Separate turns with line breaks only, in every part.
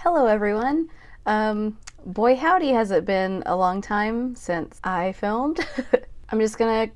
Hello everyone. Boy howdy has it been a long time since I filmed. I'm just gonna,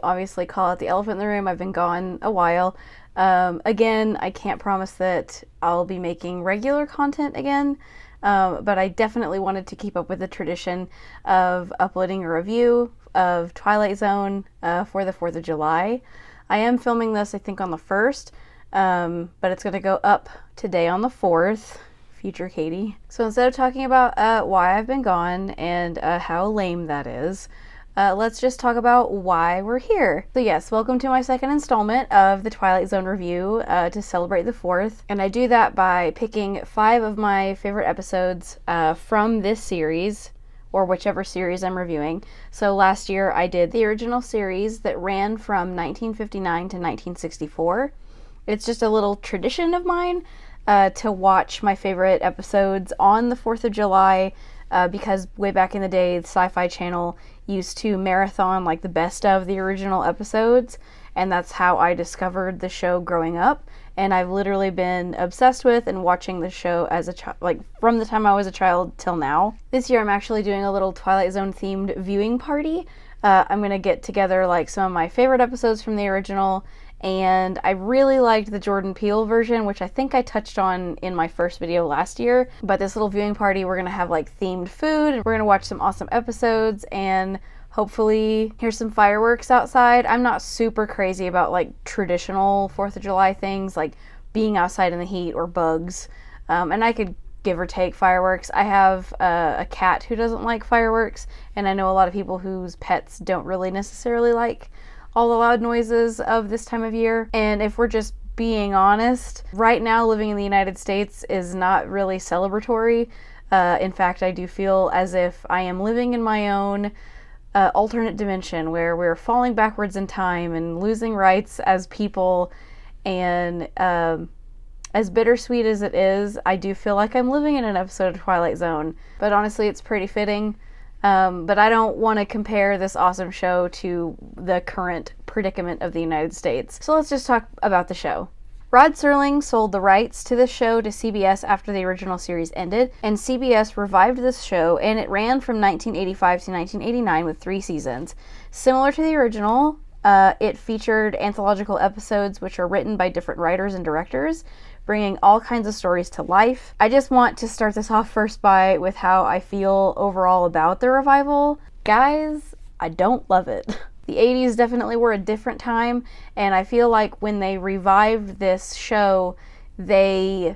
obviously call out the elephant in the room. I've been gone a while. Again, I can't promise that I'll be making regular content again, but I definitely wanted to keep up with the tradition of uploading a review of Twilight Zone for the 4th of July. I am filming this, I think, on the 1st, but it's gonna go up today on the 4th. Future Katie. So instead of talking about why I've been gone and how lame that is, let's just talk about why we're here. So yes, welcome to my second installment of the Twilight Zone review to celebrate the 4th. And I do that by picking 5 of my favorite episodes from this series, or whichever series I'm reviewing. So last year I did the original series that ran from 1959 to 1964. It's just a little tradition of mine to watch my favorite episodes on the 4th of July because way back in the day, the Sci-Fi Channel used to marathon like the best of the original episodes, and that's how I discovered the show growing up. And I've literally been obsessed with and watching the show as a child, like from the time I was a child till now. This year I'm actually doing a little Twilight Zone themed viewing party. I'm gonna get together like some of my favorite episodes from the original, and I really liked the Jordan Peele version, which I think I touched on in my first video last year. But this little viewing party, we're gonna have like themed food, and we're gonna watch some awesome episodes and hopefully hear some fireworks outside. I'm not super crazy about like traditional 4th of July things like being outside in the heat or bugs, and I could give or take fireworks. I have a cat who doesn't like fireworks, and I know a lot of people whose pets don't really necessarily like all the loud noises of this time of year. And if we're just being honest, right now living in the United States is not really celebratory. In fact, I do feel as if I am living in my own alternate dimension where we're falling backwards in time and losing rights as people. And as bittersweet as it is, I do feel like I'm living in an episode of Twilight Zone. But honestly, it's pretty fitting. But I don't want to compare this awesome show to the current predicament of the United States. So let's just talk about the show. Rod Serling sold the rights to this show to CBS after the original series ended, and CBS revived this show, and it ran from 1985 to 1989 with 3 seasons. Similar to the original, it featured anthological episodes which are written by different writers and directors, bringing all kinds of stories to life. I just want to start this off first with how I feel overall about the revival. Guys, I don't love it. The 80s definitely were a different time, and I feel like when they revived this show, they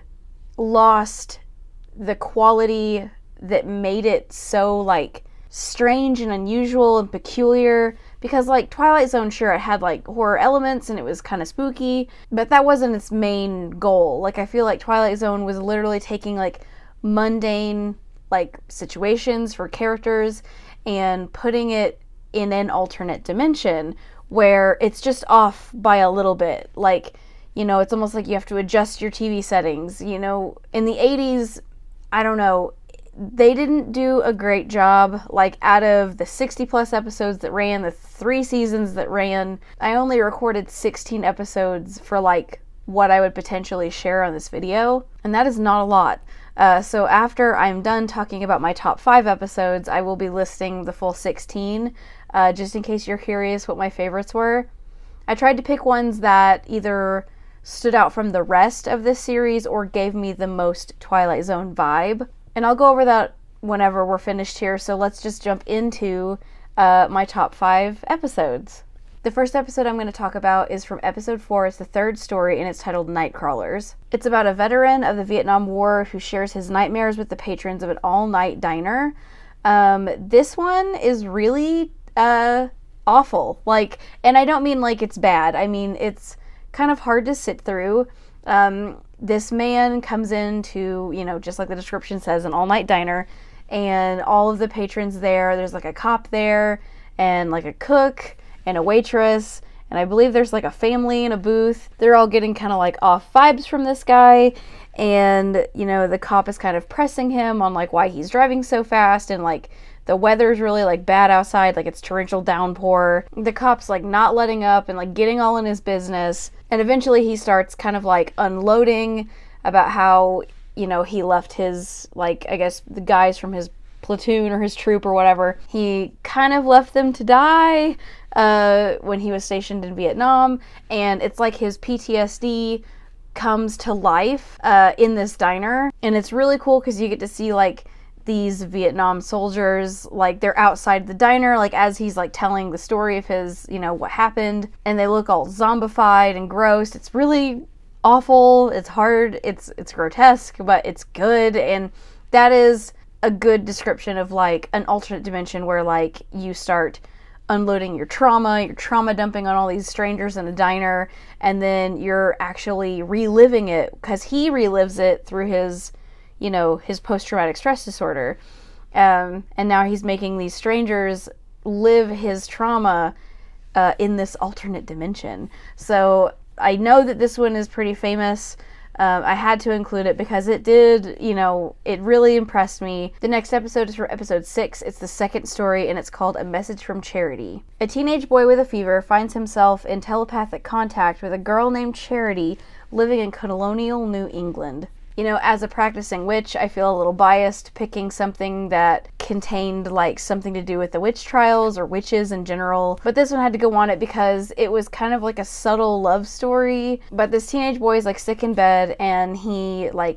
lost the quality that made it so like strange and unusual and peculiar. Because like Twilight Zone, sure, it had like horror elements and it was kind of spooky, but that wasn't its main goal. Like I feel like Twilight Zone was literally taking like mundane like situations for characters and putting it in an alternate dimension where it's just off by a little bit. Like, it's almost like you have to adjust your TV settings. In the 80s, I don't know, they didn't do a great job. Like out of the 60 plus episodes that ran, the 3 seasons that ran, I only recorded 16 episodes for like what I would potentially share on this video, and that is not a lot. So after I'm done talking about my top 5 episodes, I will be listing the full 16, just in case you're curious what my favorites were. I tried to pick ones that either stood out from the rest of this series or gave me the most Twilight Zone vibe. And I'll go over that whenever we're finished here, so let's just jump into my top 5 episodes. The first episode I'm going to talk about is from episode 4. It's the 3rd story, and it's titled Nightcrawlers. It's about a veteran of the Vietnam War who shares his nightmares with the patrons of an all-night diner. This one is really awful. And I don't mean like it's bad. I mean, it's kind of hard to sit through. This man comes into, just like the description says, an all-night diner, and all of the patrons there's like a cop there, and like a cook, and a waitress, and I believe there's like a family in a booth. They're all getting kind of like off vibes from this guy, and, the cop is kind of pressing him on like why he's driving so fast, and like the weather's really like bad outside, like it's torrential downpour. The cop's like not letting up and like getting all in his business, and eventually he starts kind of like unloading about how he left his, like, I guess the guys from his platoon or his troop or whatever, he kind of left them to die when he was stationed in Vietnam, and it's like his PTSD comes to life in this diner, and it's really cool because you get to see like these Vietnam soldiers, like they're outside the diner, like as he's like telling the story of his, what happened, and they look all zombified and gross. It's really awful. It's hard. It's grotesque, but it's good, and that is a good description of like an alternate dimension where like you start unloading your trauma dumping on all these strangers in a diner, and then you're actually reliving it because he relives it through his his post-traumatic stress disorder. And now he's making these strangers live his trauma in this alternate dimension. So I know that this one is pretty famous. I had to include it because it did, it really impressed me. The next episode is from episode 6. It's the second story, and it's called A Message from Charity. A teenage boy with a fever finds himself in telepathic contact with a girl named Charity living in colonial New England. As a practicing witch, I feel a little biased picking something that contained like something to do with the witch trials or witches in general. But this one had to go on it because it was kind of like a subtle love story. But this teenage boy is like sick in bed, and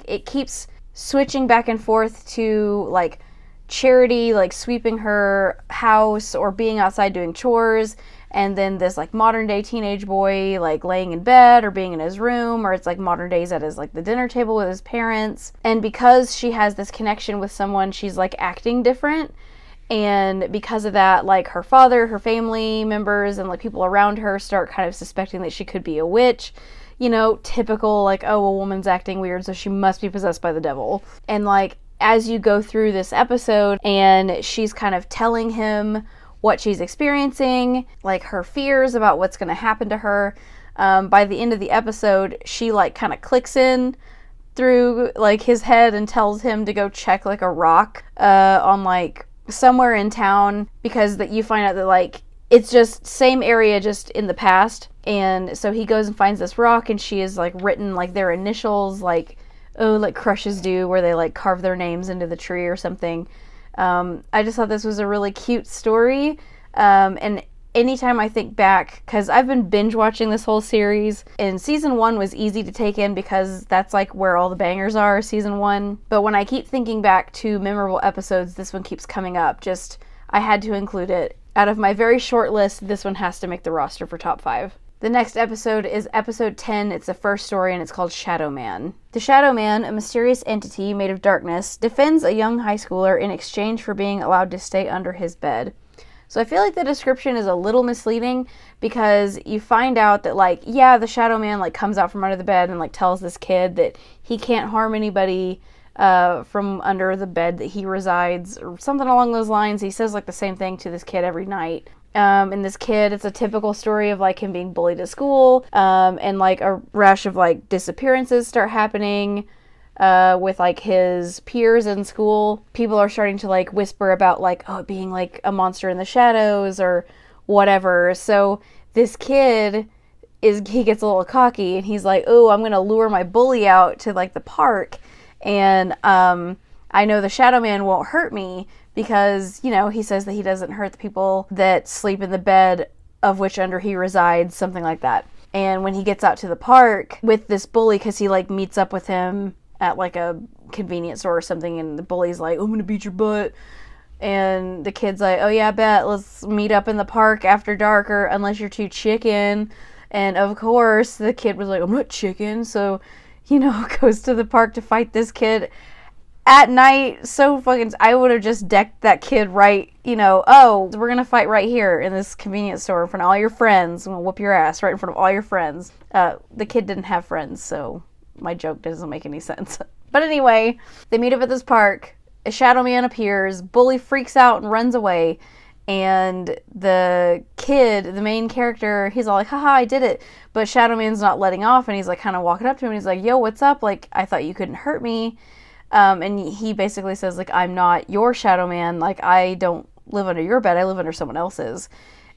it keeps switching back and forth to like Charity like sweeping her house or being outside doing chores, and then this like modern day teenage boy like laying in bed or being in his room, or it's like modern days at his like the dinner table with his parents. And because she has this connection with someone, she's like acting different, and because of that, like her father, her family members, and like people around her start kind of suspecting that she could be a witch. Typical like, oh, a woman's acting weird, so she must be possessed by the devil. And like as you go through this episode and she's kind of telling him what she's experiencing, like her fears about what's going to happen to her. By the end of the episode, she like kind of clicks in through like his head and tells him to go check like a rock on like somewhere in town, because that you find out that like it's just same area just in the past. And so he goes and finds this rock, and she is like written like their initials, like like crushes do, where they like carve their names into the tree or something. I just thought this was a really cute story, and anytime I think back, because I've been binge watching this whole series, and season 1 was easy to take in because that's like where all the bangers are, season 1, but when I keep thinking back to memorable episodes, this one keeps coming up. Just, I had to include it. Out of my very short list, this one has to make the roster for top 5. The next episode is episode 10. It's the first story, and it's called Shadow Man. The Shadow Man, a mysterious entity made of darkness, defends a young high schooler in exchange for being allowed to stay under his bed. So I feel like the description is a little misleading, because you find out that like, yeah, the Shadow Man like comes out from under the bed and like tells this kid that he can't harm anybody from under the bed that he resides, or something along those lines. He says like the same thing to this kid every night. And this kid, it's a typical story of like him being bullied at school, and like a rash of like disappearances start happening with like his peers in school. People are starting to like whisper about like, oh, it being like a monster in the shadows or whatever. So this kid he gets a little cocky, and he's like, oh, I'm gonna lure my bully out to like the park, and I know the Shadow Man won't hurt me, because, he says that he doesn't hurt the people that sleep in the bed of which under he resides, something like that. And when he gets out to the park with this bully, because he like meets up with him at like a convenience store or something, and the bully's like, I'm gonna beat your butt. And the kid's like, oh yeah, bet, let's meet up in the park after dark, or unless you're too chicken. And of course, the kid was like, I'm not chicken. So, goes to the park to fight this kid at night. So fucking, I would have just decked that kid right, oh, we're gonna fight right here in this convenience store in front of all your friends. I'm gonna whoop your ass right in front of all your friends. The kid didn't have friends, so my joke doesn't make any sense. But anyway, they meet up at this park. A Shadow Man appears. Bully freaks out and runs away. And the kid, the main character, he's all like, haha, I did it. But Shadow Man's not letting off, and he's like kind of walking up to him, and he's like, yo, what's up? Like, I thought you couldn't hurt me. And he basically says, like, I'm not your Shadow Man. Like, I don't live under your bed. I live under someone else's.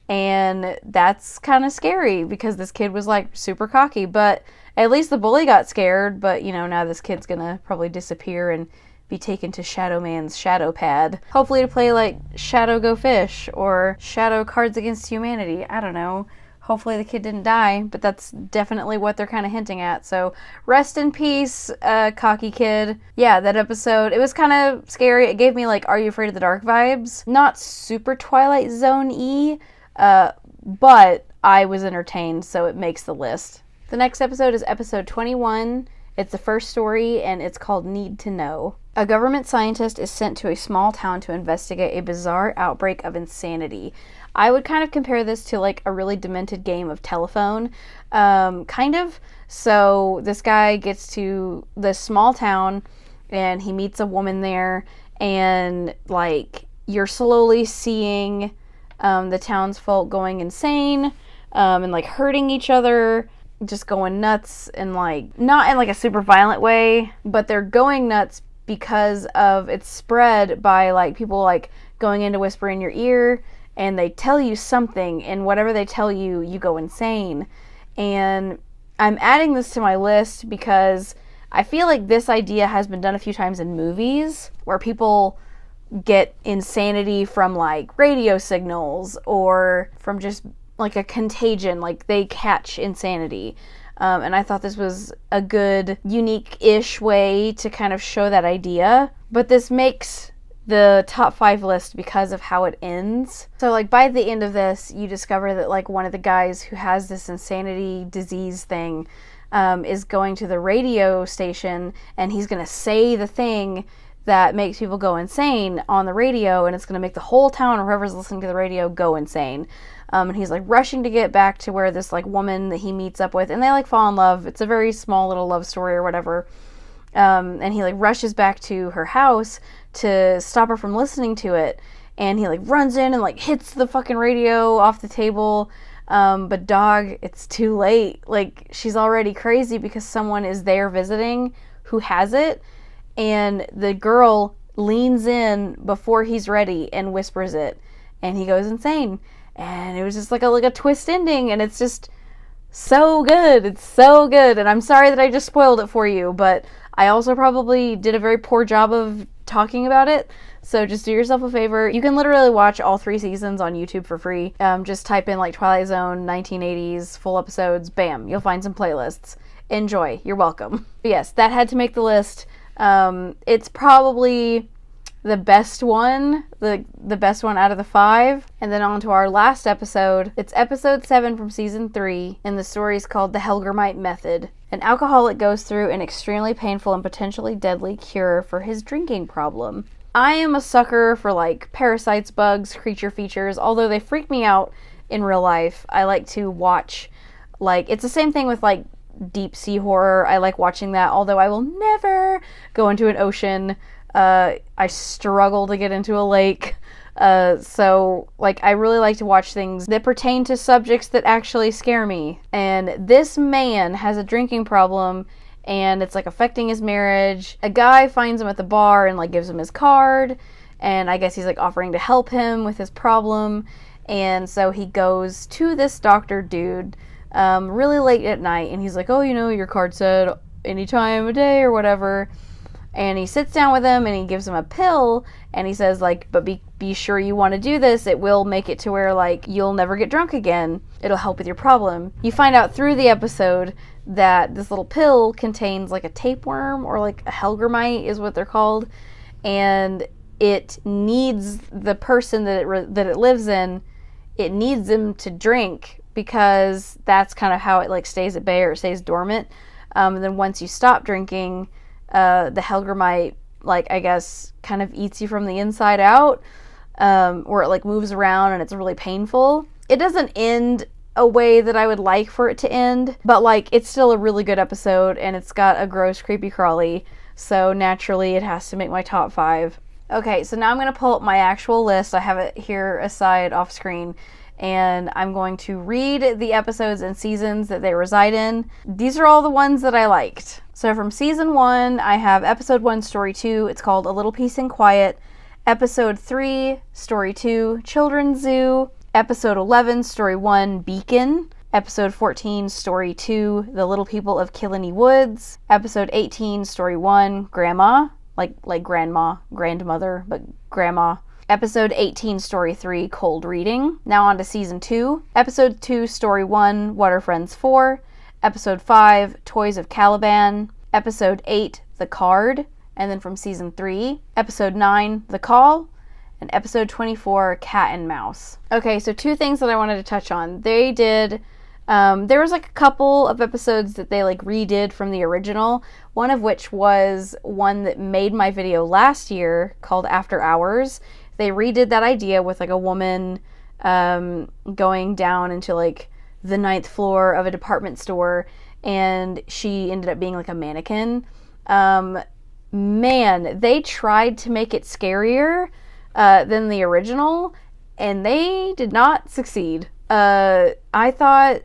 And that's kind of scary because this kid was like super cocky, but at least the bully got scared. But now this kid's gonna probably disappear and be taken to Shadow Man's shadow pad. Hopefully to play like Shadow Go Fish or Shadow Cards Against Humanity. I don't know. Hopefully the kid didn't die, but that's definitely what they're kind of hinting at. So rest in peace, cocky kid. Yeah, that episode, it was kind of scary. It gave me like Are You Afraid of the Dark vibes. Not super Twilight Zone-y, but I was entertained, so it makes the list. The next episode is episode 21. It's the first story, and it's called Need to Know. A government scientist is sent to a small town to investigate a bizarre outbreak of insanity. I would kind of compare this to like a really demented game of telephone, kind of. So this guy gets to this small town, and he meets a woman there, and like you're slowly seeing the townsfolk going insane, and like hurting each other, just going nuts, and like not in like a super violent way, but they're going nuts because of it's spread by like people like going in to whisper in your ear, and they tell you something, and whatever they tell you, you go insane. And I'm adding this to my list because I feel like this idea has been done a few times in movies where people get insanity from like radio signals or from just like a contagion, like they catch insanity. And I thought this was a good, unique-ish way to kind of show that idea. But this makes the top 5 list because of how it ends. So like by the end of this, you discover that like one of the guys who has this insanity disease thing is going to the radio station, and he's going to say the thing that makes people go insane on the radio, and it's going to make the whole town or whoever's listening to the radio go insane. And he's like rushing to get back to where this like woman that he meets up with, and they like fall in love. It's a very small little love story or whatever. And he like rushes back to her house to stop her from listening to it, and he like runs in and like hits the fucking radio off the table. But dog, it's too late. Like she's already crazy because someone is there visiting who has it, and the girl leans in before he's ready and whispers it, and he goes insane. And it was just like a twist ending, and it's just so good. It's so good. And I'm sorry that I just spoiled it for you, but I also probably did a very poor job of talking about it. So just do yourself a favor. You can literally watch all 3 seasons on YouTube for free. Just type in like Twilight Zone 1980s full episodes. Bam, you'll find some playlists. Enjoy. You're welcome. But yes, that had to make the list. It's probably the best one, the best one out of the 5. And then on to our last episode. It's episode 7 from season 3, and the story is called The Helgermite Method. An alcoholic goes through an extremely painful and potentially deadly cure for his drinking problem. I am a sucker for like parasites, bugs, creature features, although they freak me out in real life. I like to watch, like, it's the same thing with like deep sea horror. I like watching that, although I will never go into an ocean. I struggle to get into a lake. So like I really like to watch things that pertain to subjects that actually scare me. And this man has a drinking problem, and it's like affecting his marriage. A guy finds him at the bar and like gives him his card, and I guess he's like offering to help him with his problem. And so he goes to this doctor dude really late at night, and he's like, oh, your card said any time of day or whatever. And he sits down with him and he gives him a pill, and he says like, but be sure you want to do this. It will make it to where like you'll never get drunk again. It'll help with your problem. You find out through the episode that this little pill contains like a tapeworm, or like a Helgermite is what they're called, and it needs the person that it lives in, it needs them to drink, because that's kind of how it like stays at bay, or it stays dormant. And then once you stop drinking, the Helgermite, like, I guess, kind of eats you from the inside out, or it like moves around and it's really painful. It doesn't end a way that I would like for it to end, but like it's still a really good episode, and it's got a gross creepy crawly, so naturally it has to make my top 5. Okay, so now I'm going to pull up my actual list. I have it here aside off screen, and I'm going to read the episodes and seasons that they reside in. These are all the ones that I liked. So from season 1, I have episode 1, story 2. It's called A Little Peace and Quiet. Episode 3, story 2, Children's Zoo. Episode 11, Story 1, Beacon. Episode 14, Story 2, The Little People of Killiney Woods. Episode 18, Story 1, Grandma. Like grandma, grandmother, but grandma. Episode 18, Story 3, Cold Reading. Now on to Season 2. Episode 2, Story 1, What Are Friends For? Episode 5, Toys of Caliban. Episode 8, The Card. And then from Season 3, Episode 9, The Call. And Episode 24, Cat and Mouse. Okay, so 2 things that I wanted to touch on. They did... there was like a couple of episodes that they like redid from the original, one of which was one that made my video last year called After Hours. They redid that idea with like a woman going down into like the 9th floor of a department store, and she ended up being like a mannequin. Man, they tried to make it scarier than the original, and they did not succeed. I thought,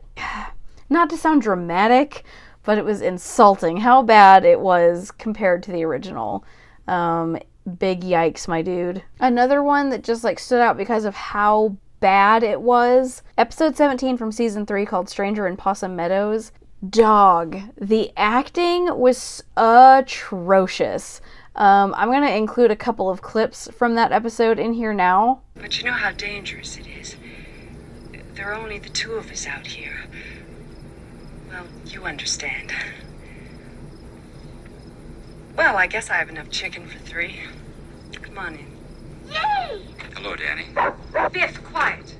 not to sound dramatic, but it was insulting how bad it was compared to the original. Big yikes, my dude. Another one that just like stood out because of how bad it was, episode 17 from season 3 called Stranger in Possum Meadows. Dog, the acting was atrocious. I'm going to include a couple of clips from that episode in here now.
But you know how dangerous it is. There are only the 2 of us out here. Well, you understand. Well, I guess I have enough chicken for 3. Come on in.
Yay!
Hello, Danny.
Biff, quiet.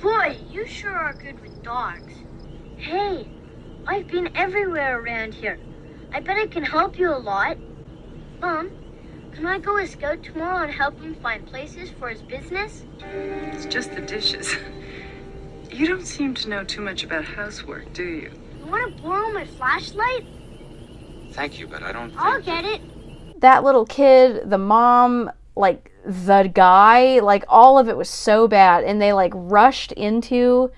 Boy, you sure are good with dogs. Hey, I've been everywhere around here. I bet I can help you a lot. Mom, can I go as scout tomorrow and help him find places for his business?
It's just the dishes. You don't seem to know too much about housework, do you?
You want to borrow my flashlight?
Thank you, but I don't think...
I'll get it.
That little kid, the mom, like the guy, like all of it was so bad, and they like rushed into...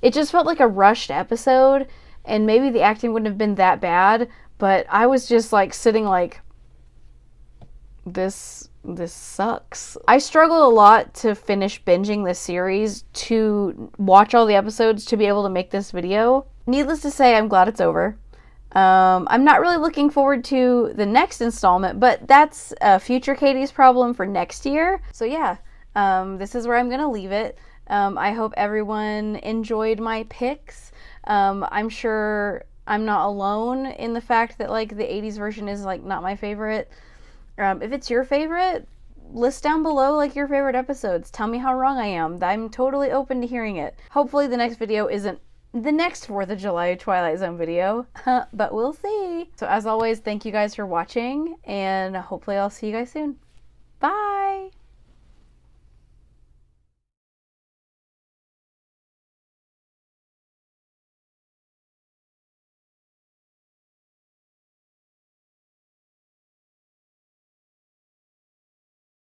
It just felt like a rushed episode, and maybe the acting wouldn't have been that bad, but I was just like sitting like, this sucks. I struggled a lot to finish binging this series, to watch all the episodes, to be able to make this video. Needless to say, I'm glad it's over. I'm not really looking forward to the next installment, but that's future Katie's problem for next year. So yeah, this is where I'm gonna leave it. I hope everyone enjoyed my picks. I'm sure I'm not alone in the fact that like the 80s version is like not my favorite. If it's your favorite, list down below like your favorite episodes. Tell me how wrong I am. I'm totally open to hearing it. Hopefully the next video isn't the next 4th of July Twilight Zone video, but we'll see. So as always, thank you guys for watching, and hopefully I'll see you guys soon. Bye!